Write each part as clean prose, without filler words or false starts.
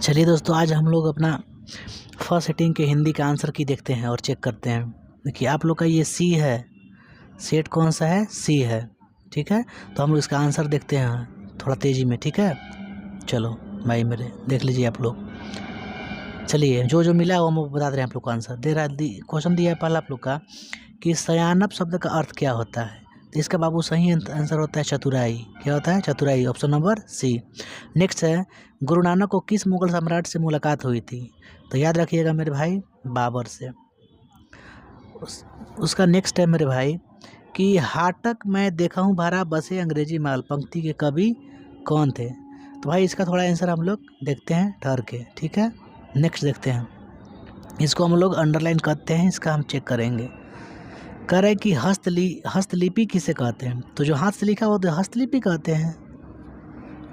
चलिए दोस्तों, आज हम लोग अपना फर्स्ट सेटिंग के हिंदी का आंसर की देखते हैं और चेक करते हैं। देखिए आप लोग का ये सी है, सेट कौन सा है? सी है। ठीक है, तो हम लोग इसका आंसर देखते हैं थोड़ा तेज़ी में। ठीक है, चलो भाई मेरे देख लीजिए आप लोग। चलिए जो जो मिला है वो हम बता दे रहे हैं आप लोग को। आंसर दे रहा है, क्वेश्चन दिया है पहला आप लोग का कि सयानप शब्द का अर्थ क्या होता है। तो इसका बाबू सही आंसर होता है चतुराई। क्या होता है? चतुराई, ऑप्शन नंबर सी। नेक्स्ट है, गुरु नानक को किस मुगल सम्राट से मुलाकात हुई थी? तो याद रखिएगा मेरे भाई, बाबर से। उसका नेक्स्ट है मेरे भाई कि हाटक मैं देखा हूँ भरा बसे अंग्रेजी माल पंक्ति के कवि कौन थे? तो भाई इसका थोड़ा आंसर हम लोग देखते हैं ठहर के। ठीक है, नेक्स्ट देखते हैं। इसको हम लोग अंडरलाइन करते हैं, इसका हम चेक करेंगे। कह रहे कि हस्तलिपि किसे कहते हैं? तो जो हाथ से लिखा हो तो हस्तलिपि कहते हैं।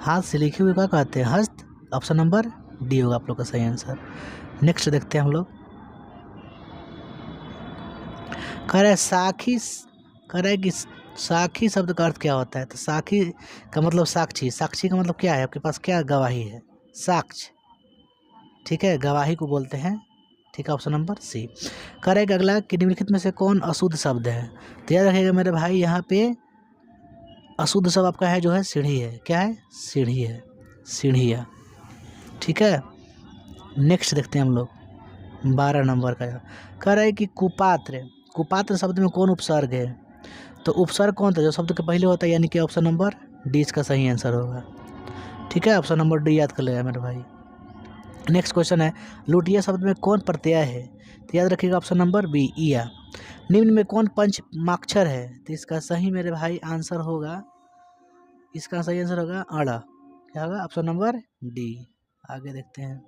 हाथ से लिखे हुए क्या कहते हैं? हस्त। ऑप्शन नंबर डी होगा आप लोग का सही आंसर। नेक्स्ट देखते हैं हम लोग। कह रहे कि साखी शब्द का अर्थ क्या होता है? तो साखी का मतलब साक्षी। साक्षी का मतलब क्या है? आपके पास क्या गवाही है? साक्ष्य। ठीक है, गवाही को बोलते हैं। ठीक है, ऑप्शन नंबर सी। कह रहे कि अगला कि निम्नलिखित में से कौन अशुद्ध शब्द है? तो याद रखिएगा मेरे भाई, यहाँ पे अशुद्ध शब्द आपका है जो है सीढ़ी है। क्या है? सीढ़ी है, सीढ़िया। ठीक है, नेक्स्ट देखते हैं हम लोग 12 नंबर का। कह रहा है कि कुपात्र, कुपात्र शब्द में कौन उपसर्ग है? तो उपसर्ग कौन था? जो शब्द के पहले होता है, यानी कि ऑप्शन नंबर डी इसका सही आंसर होगा। ठीक है, ऑप्शन नंबर डी याद कर लेगा मेरे भाई। नेक्स्ट क्वेश्चन है, लुटिया शब्द में कौन प्रत्यय है? तो याद रखिएगा ऑप्शन नंबर बी, ईया। निम्न में कौन पंचमाक्षर है? तो इसका सही मेरे भाई आंसर होगा, इसका सही आंसर होगा अड़ा। क्या होगा? Option number D. आगे देखते हैं।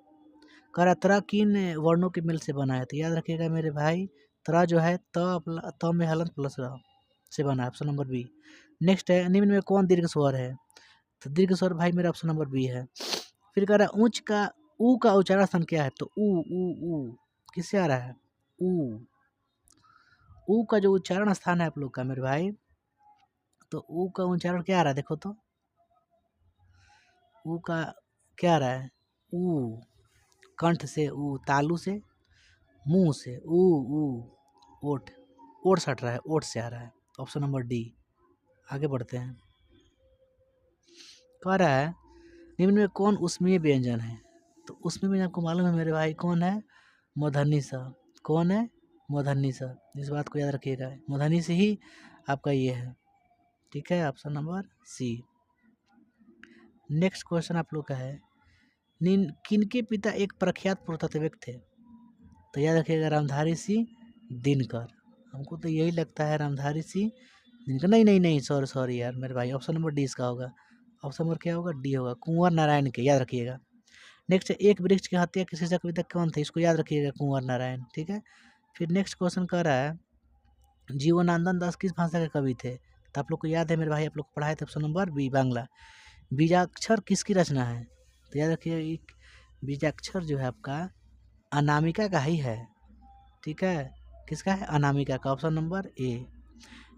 करा तरा किन वर्णों के मेल से बना है? तो याद रखिएगा मेरे भाई, तरा जो है त में हलंत प्लस र से बना है। Option number B. नेक्स्ट है, निम्न में कौन दीर्घ स्वर है? तो दीर्घ स्वर भाई मेरा ऑप्शन नंबर बी है। फिर कह रहा है ऊंच का ऊ का उच्चारण स्थान क्या है? तो ऊ ऊ ऊ किससे आ रहा है? ऊ। ऊ का जो उच्चारण स्थान है आप लोग का मेरे भाई, तो ऊ का उच्चारण क्या आ रहा है? देखो तो ऊ का क्या आ रहा है? ऊ, कंठ से ऊ, तालू से, मुंह से ऊ ऊ, ओठ, ओठ सट रहा है, ओठ से आ रहा है। Option number D. आगे बढ़ते हैं। कह रहा है निम्न में कौन उसमें व्यंजन है? तो उसमें भी आपको मालूम है मेरे भाई कौन है? मूर्धन्य स। कौन है? मूर्धन्य स। इस बात को याद रखिएगा, मूर्धन्य से ही आपका ये है। ठीक है, option number C. Next question आप लोग का है, किनके पिता एक प्रख्यात पुरातत्वविद थे? तो याद रखिएगा रामधारी सिंह दिनकर। हमको तो यही लगता है रामधारी सिंह दिनकर। नहीं नहीं नहीं, सॉरी यार मेरे भाई, ऑप्शन नंबर डी इसका होगा। ऑप्शन नंबर क्या होगा? डी होगा, कुंवर नारायण के। याद रखिएगा। नेक्स्ट, एक वृक्ष की हत्या के शीर्षक कविता कौन थे? इसको याद रखिएगा, कुंवर नारायण। ठीक है, फिर नेक्स्ट क्वेश्चन कर रहा है, जीवनानंद दास किस भाषा के कवि थे? तो आप लोग को याद है मेरे भाई, आप लोग को पढ़ाए थे। Option number B, Bangla. बीजाक्षर किसकी रचना है? तो याद रखिए, बीजाक्षर जो है आपका अनामिका का ही है। ठीक है, किसका है? अनामिका का। ऑप्शन नंबर ए।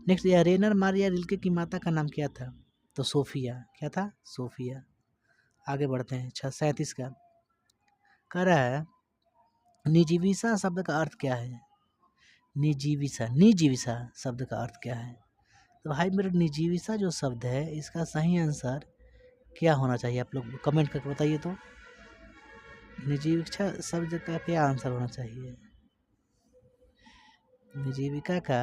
नेक्स्ट, यह रेनर मारिया रिल्के की माता का नाम क्या था? तो सोफिया। क्या था? सोफिया। आगे बढ़ते हैं। 37 का कह रहा है, निजीविसा शब्द का अर्थ क्या है? निजीविसा शब्द का अर्थ क्या है? तो भाई मेरे निजीविसा जो शब्द है, इसका सही आंसर क्या होना चाहिए? आप लोग कमेंट करके बताइए तो। निजीविका शब्द का क्या आंसर होना चाहिए? निजीविका का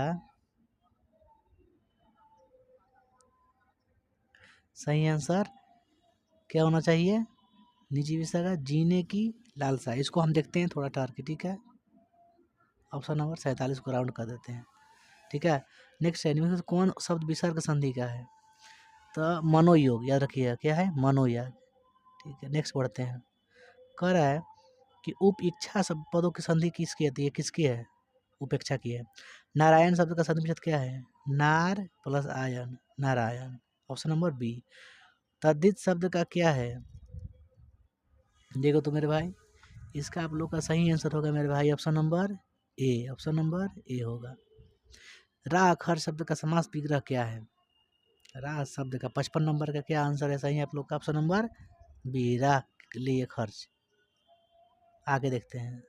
सही आंसर क्या होना चाहिए? निजीविका का जीने की लालसा। इसको हम देखते हैं थोड़ा ठहर के। ठीक है, ऑप्शन नंबर 47 को राउंड कर देते हैं। ठीक है, नेक्स्ट है, निम्न में से कौन शब्द विसर्ग संधि का है? तो मनोयोग। याद रखिएगा, क्या है? मनोयोग। ठीक है, नेक्स्ट बढ़ते हैं। कह रहा है कि उप इच्छा शब्द पदों की संधि किसकी होती है? किसकी है? उपेक्षा की है। नारायण शब्द का संधि विच्छेद क्या है? नार प्लस आयन, नारायण। Option number B. तद्धित शब्द का क्या है? देखो तो मेरे भाई, इसका आप लोग का सही आंसर होगा मेरे भाई, ऑप्शन नंबर ए। ऑप्शन नंबर ए होगा। रा खर शब्द का समास विग्रह क्या है? रा शब्द का 55 नंबर का क्या आंसर है? सही आप लोग का ऑप्शन नंबर बी, रा लिए खर्च। आगे देखते हैं।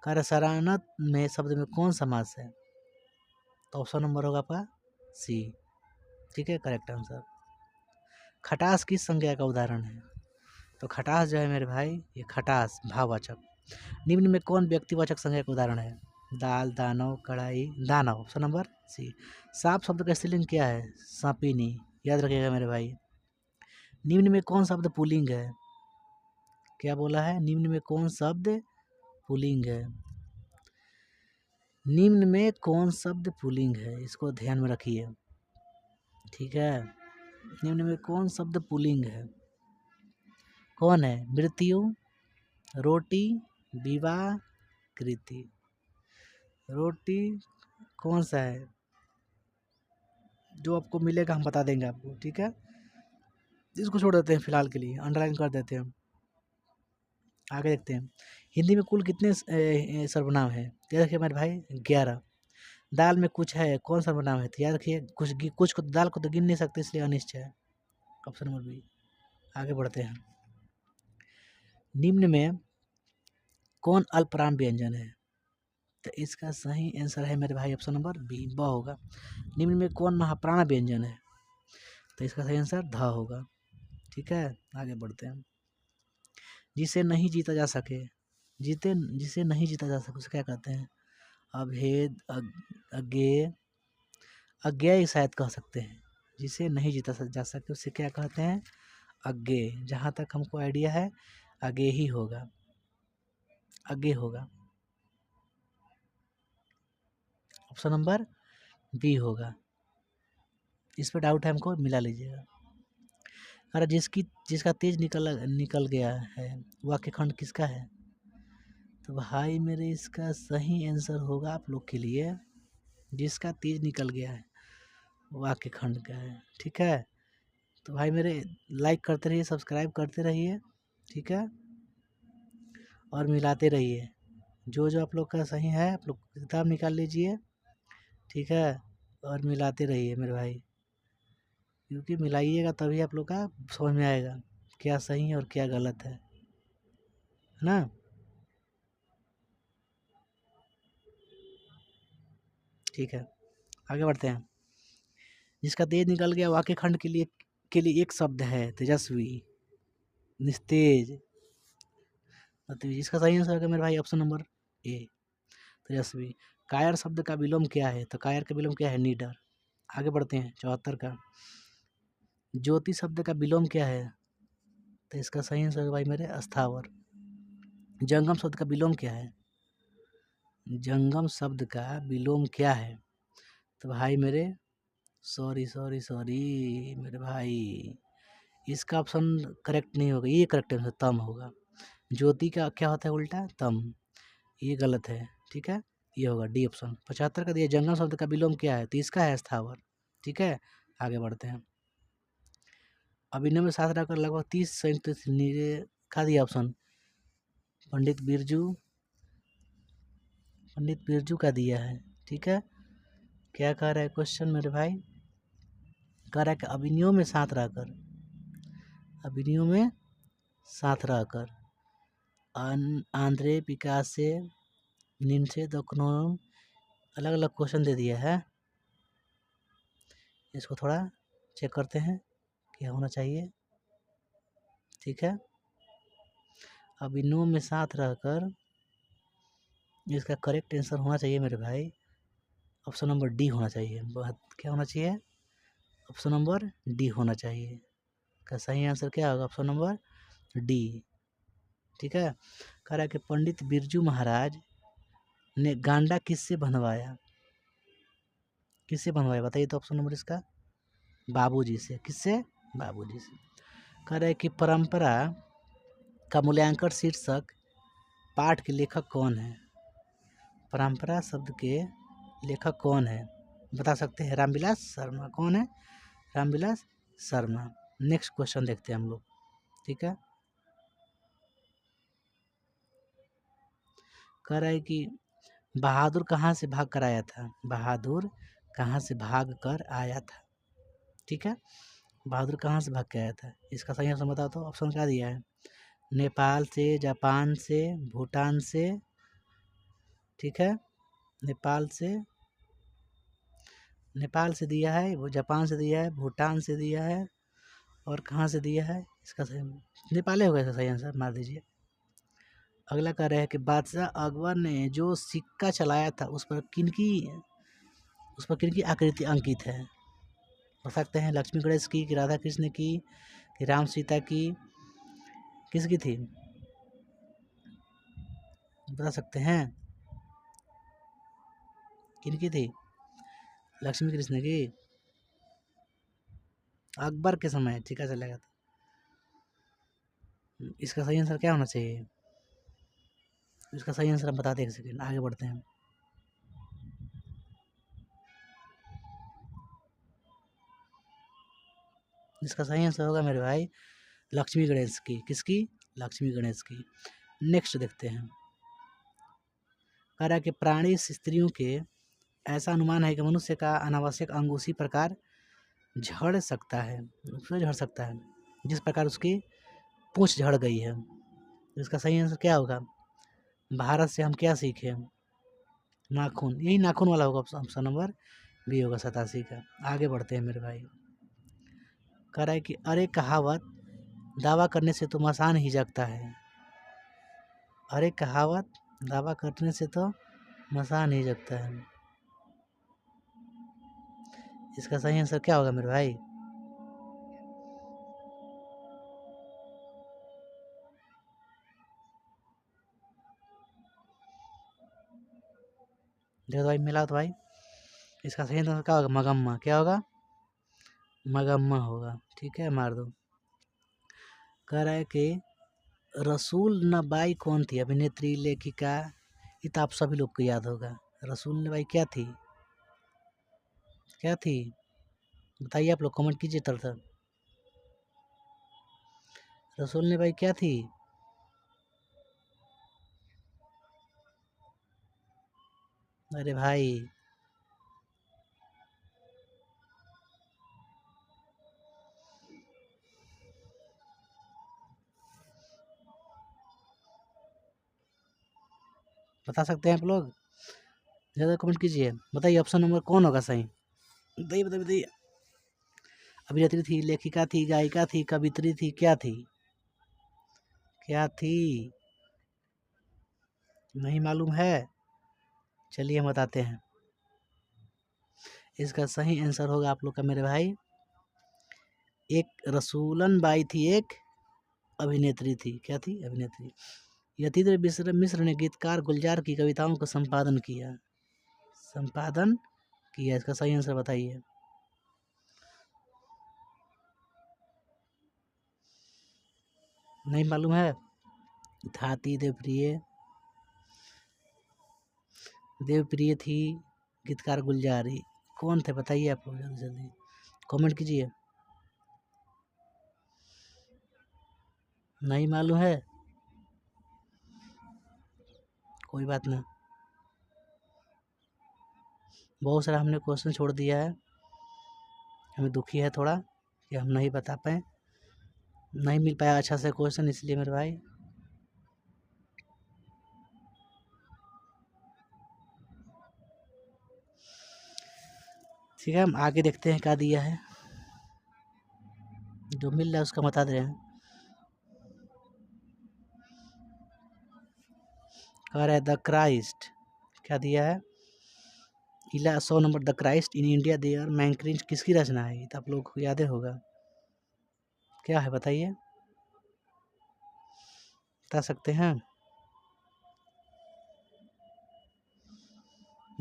कह रहे शरारत में शब्द में कौन समास है? तो ऑप्शन नंबर होगा आपका सी। ठीक है, करेक्ट आंसर। खटास किस संज्ञा का उदाहरण है? तो खटास जो है मेरे भाई, ये खटास भाववाचक। निम्न में कौन व्यक्तिवाचक संज्ञा का उदाहरण है? दाल, दानव, कढ़ाई, दानव। Option number C. सांप शब्द का स्त्रीलिंग क्या है? सांपिनी। याद रखिएगा मेरे भाई। निम्न में कौन शब्द पुल्लिंग है? क्या बोला है? निम्न में कौन शब्द पुल्लिंग है? निम्न में कौन शब्द पुल्लिंग है? इसको ध्यान में रखिए। ठीक है, निम्न में कौन शब्द पुल्लिंग है? कौन है? मृत्यु, रोटी, विवाह, कृति। रोटी कौन सा है? जो आपको मिलेगा हम बता देंगे आपको। ठीक है, इसको छोड़ देते हैं फिलहाल के लिए, अंडरलाइन कर देते हैं। आगे देखते हैं। हिंदी में कुल कितने सर्वनाम है? तो याद रखिए मेरे भाई 11। दाल में कुछ है, कौन सर्वनाम है? तो याद रखिए कुछ को, दाल को तो गिन नहीं सकते, इसलिए अनिश्चय है। Option number B. आगे बढ़ते हैं। निम्न में कौन अल्पराम व्यंजन है? तो इसका सही आंसर है मेरे भाई ऑप्शन नंबर बी, ब होगा। निम्न में कौन महाप्राण व्यंजन है? तो इसका सही आंसर ध होगा। ठीक है, आगे बढ़ते हैं। जिसे नहीं जीता जा सके, जिसे नहीं जीता जा सके उसे क्या कहते हैं? अभेद, अज्ञेय, अज्ञेय शायद कह सकते हैं। जिसे नहीं जीता जा सके उसे क्या कहते हैं? अज्ञेय। जहाँ तक हमको आइडिया है अज्ञेय ही होगा, अज्ञेय होगा। ऑप्शन नंबर बी होगा। इस पर डाउट है हमको, मिला लीजिएगा। अरे जिसका तेज निकल गया है, वाक्य खंड किसका है? तो भाई मेरे इसका सही आंसर होगा आप लोग के लिए, जिसका तेज निकल गया है वाक्य खंड का है। ठीक है, तो भाई मेरे लाइक करते रहिए, सब्सक्राइब करते रहिए। ठीक है, और मिलाते रहिए। जो जो आप लोग का सही है आप लोग किताब निकाल लीजिए। ठीक है, और मिलाते रहिए मेरे भाई, क्योंकि मिलाइएगा तभी आप लोग का समझ में आएगा क्या सही है और क्या गलत है ना। ठीक है, आगे बढ़ते हैं। जिसका तेज निकल गया वाक्य खंड के लिए एक शब्द है तेजस्वी, निस्तेज। तो इसका सही आंसर है मेरे भाई ऑप्शन नंबर ए, तेजस्वी। कायर शब्द का विलोम क्या है? तो कायर का विलोम क्या है? नीडर। आगे बढ़ते हैं 74 का। ज्योति शब्द का विलोम क्या है? तो इसका सही आंसर है भाई मेरे स्थावर। जंगम शब्द का विलोम क्या है? जंगम शब्द का विलोम क्या है? तो भाई मेरे सॉरी मेरे भाई, इसका ऑप्शन करेक्ट नहीं होगा, ये करेक्ट आंसर तम होगा। ज्योति का क्या होता है उल्टा? तम। ये गलत है। ठीक है, ये होगा डी ऑप्शन। 75 का दिया जंगम शब्द का विलोम क्या है? तो इसका है स्थावर। ठीक है, आगे बढ़ते हैं। अभिनव में साथ रहकर लगभग 30 संयुक्त का दिया ऑप्शन। पंडित बिरजू का दिया है। ठीक है, क्या कह रहा है क्वेश्चन मेरे भाई? कह रहा है कि अभिनयों में साथ रहकर, अभिनयों में साथ रहकर आंध्रे पिकासे निन्से दकनोम, अलग अलग क्वेश्चन दे दिया है। इसको थोड़ा चेक करते हैं क्या होना चाहिए। ठीक है, अभिनयों में साथ रहकर, इसका करेक्ट आंसर होना चाहिए मेरे भाई ऑप्शन नंबर डी होना चाहिए। क्या होना चाहिए? ऑप्शन नंबर डी होना चाहिए। का सही आंसर क्या होगा? Option number D. ठीक है, कह रहा है कि पंडित बिरजू महाराज ने गांडा किससे बनवाया? किससे बनवाया बताइए तो ऑप्शन नंबर इसका? बाबूजी से। किससे? बाबूजी से। कह रहा है कि परंपरा का मूल्यांकन शीर्षक पाठ के लेखक कौन है? परंपरा शब्द के लेखक कौन है बता सकते हैं? रामविलास शर्मा। कौन है? रामविलास शर्मा। नेक्स्ट क्वेश्चन देखते हैं हम लोग। ठीक है, कह रहा है कि बहादुर कहाँ से भाग कर आया था? बहादुर कहाँ से भाग कर आया था? ठीक है, बहादुर कहाँ से भाग के आया था? इसका सही ऑप्शन बताओ तो। ऑप्शन क्या दिया है? नेपाल से, जापान से, भूटान से, ठीक है, नेपाल से दिया है, वो जापान से दिया है, भूटान से दिया है, और कहाँ से दिया है इसका सही, नेपाल होगा इसका सही आंसर, मार दीजिए। अगला कह रहे हैं कि बादशाह अकबर ने जो सिक्का चलाया था उस पर किनकी आकृति अंकित है? हो सकते हैं लक्ष्मी गणेश की, कि राधा कृष्ण की, कि राम सीता की, किसकी थी बता सकते हैं? किनकी थी? लक्ष्मी कृष्ण की, अकबर के समय सिक्का चलाया था। इसका सही आंसर क्या होना चाहिए? इसका सही आंसर हम बताते हैं, एक सेकेंड आगे बढ़ते हैं। इसका सही आंसर होगा मेरे भाई लक्ष्मी गणेश की। किसकी? लक्ष्मी गणेश की। नेक्स्ट देखते हैं। कह रहा है कि प्राणी स्त्रियों के ऐसा अनुमान है कि मनुष्य का अनावश्यक अंग उसी प्रकार झड़ सकता है, उसमें झड़ सकता है जिस प्रकार उसकी पूंछ झड़ गई है। इसका सही आंसर क्या होगा? भारत से हम क्या सीखे? नाखून, यही नाखून वाला होगा ऑप्शन नंबर बी होगा 87 का। आगे बढ़ते हैं मेरे भाई। कह रहा है कि अरे कहावत दावा करने से तो मसान ही जगता है। अरे कहावत दावा करने से तो मसान ही जगता है। इसका सही आंसर क्या होगा मेरे भाई? देखो भाई मिला तो भाई, इसका सही आंसर क्या होगा? मगम्मा। क्या होगा? मगम्मा होगा। ठीक है, मार दो। कह रहा है कि रसूल नबाई कौन थी? अभिनेत्री, लेखिका? ये तो आप सभी लोग को याद होगा। रसूल नबाई क्या थी? क्या थी बताइए, आप लोग कमेंट कीजिए तरह। रसूल नबाई क्या थी? अरे भाई बता सकते हैं आप लोग? ज़्यादा कमेंट कीजिए, बताइए ऑप्शन नंबर कौन होगा सही? बताइए बताइए बताइए। अभिनेत्री थी, लेखिका थी, गायिका थी, कवित्री थी, क्या थी? क्या थी? नहीं मालूम है? चलिए हम बताते हैं। इसका सही आंसर होगा आप लोग का मेरे भाई, एक रसूलन बाई थी, एक अभिनेत्री थी। क्या थी? अभिनेत्री। यतीन्द्र मिश्र ने गीतकार गुलजार की कविताओं का संपादन किया। संपादन किया, इसका सही आंसर बताइए। नहीं मालूम है? धाती देवप्रिय थी, गीतकार गुलजारी। कौन थे बताइए आप लोग, जल्दी जल्दी कमेंट कीजिए। नहीं मालूम है? कोई बात नहीं, बहुत सारा हमने क्वेश्चन छोड़ दिया है, हमें दुखी है थोड़ा कि हम नहीं बता पाए, नहीं मिल पाया अच्छा से क्वेश्चन, इसलिए मेरे भाई। ठीक है, हम आगे देखते हैं क्या दिया है, जो मिल रहा है उसका बता दे रहे हैं। कह रहा है द क्राइस्ट, क्या दिया है? 100 number the Christ in India there मैंक्रीन किसकी रचना है? तो आप लोग को याद होगा, क्या है बताइए, बता सकते हैं?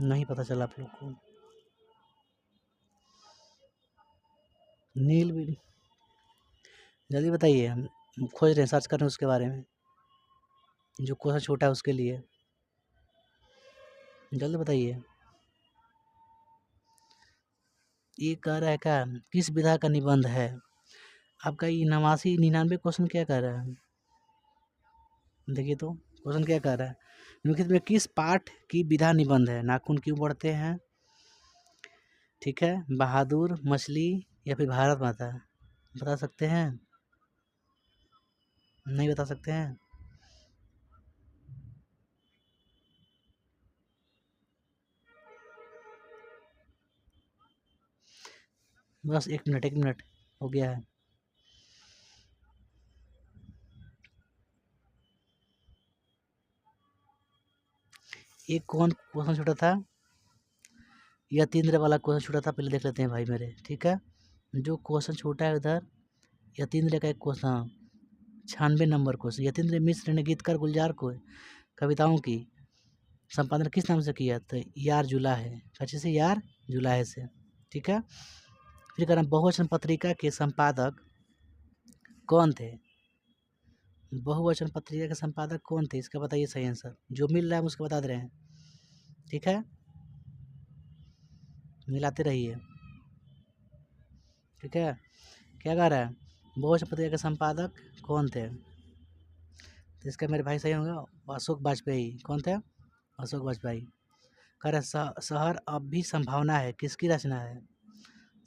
नहीं पता चला आप लोग को? नील भी, जल्दी बताइए, हम खोज रहे हैं, सर्च कर रहे हैं उसके बारे में, जो क्वेश्चन छोटा है उसके लिए, जल्दी बताइए। ये कह रहा है क्या, किस विधा का निबंध है? आपका ये 89 क्वेश्चन क्या कह रहा है? देखिए तो क्वेश्चन क्या कह रहा है, निम्नलिखित में किस पाठ की विधा निबंध है? नाखून क्यों बढ़ते हैं, ठीक है, बहादुर, मछली, या फिर भारत माता? बता सकते हैं? नहीं बता सकते हैं? बस 1 मिनट, 1 मिनट हो गया है। एक कौन क्वेश्चन छूटा था? यतीन्द्र वाला क्वेश्चन छूटा था, पहले देख लेते हैं भाई मेरे, ठीक है। जो क्वेश्चन छूटा है उधर यतीन्द्र का एक क्वेश्चन, 96 नंबर क्वेश्चन। यतीन्द्र मिश्र ने गीतकार गुलजार को कविताओं की संपादन किस नाम से किया? तो यार जुला है, अच्छे से यार जुला है से, ठीक है। फिर कह रहा बहुवचन पत्रिका के संपादक कौन थे? बहुवचन पत्रिका के संपादक कौन थे, इसका बताइए सही आंसर। जो मिल रहा है हम उसको बता दे रहे हैं, ठीक है, मिलाते रहिए, ठीक है। क्या कह रहा है? बहुवचन पत्रिका के संपादक कौन थे? तो इसका मेरे भाई सही होंगे अशोक वाजपेयी। कौन थे? अशोक वाजपेयी। कह रहे शहर अब भी संभावना है, किसकी रचना है?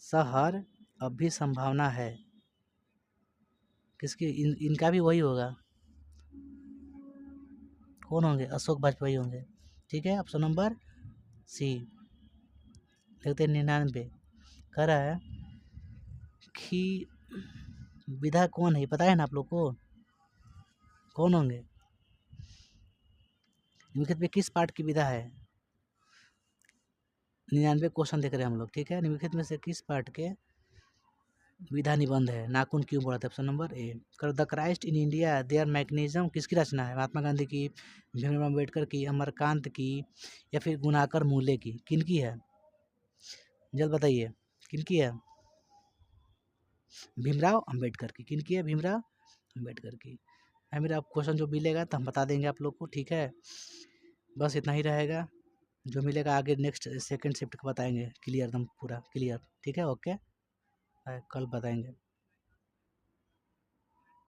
शहर अब भी संभावना है, किसकी? इनका भी वही होगा। कौन होंगे? अशोक वाजपेयी होंगे, ठीक है। Option number C. देखते 99। कह रहा है कि विधा कौन है, पता है ना आप लोग को? कौन होंगे? निम्नलिखित में किस पाठ की विधा है? 99 क्वेश्चन देख रहे हैं हम लोग, ठीक है। निम्नलिखित में से किस पाठ के विधा निबंध है? नाखून क्यों बढ़ा था? Option number A. कर the Christ in India there mechanism किसकी रचना है? महात्मा गांधी की, भीमराव अम्बेडकर की, अमरकांत की, या फिर गुणाकर मूले की? किनकी है? जल्द बताइए, किनकी है? भीमराव अम्बेडकर की। किनकी है? भीमराव अम्बेडकर की है। मेरा क्वेश्चन जो मिलेगा तो हम बता देंगे आप लोग को, ठीक है। बस इतना ही रहेगा, जो मिलेगा आगे नेक्स्ट सेकंड शिफ्ट का बताएंगे, क्लियर एकदम पूरा क्लियर, ठीक है। ओके, कल बताएंगे।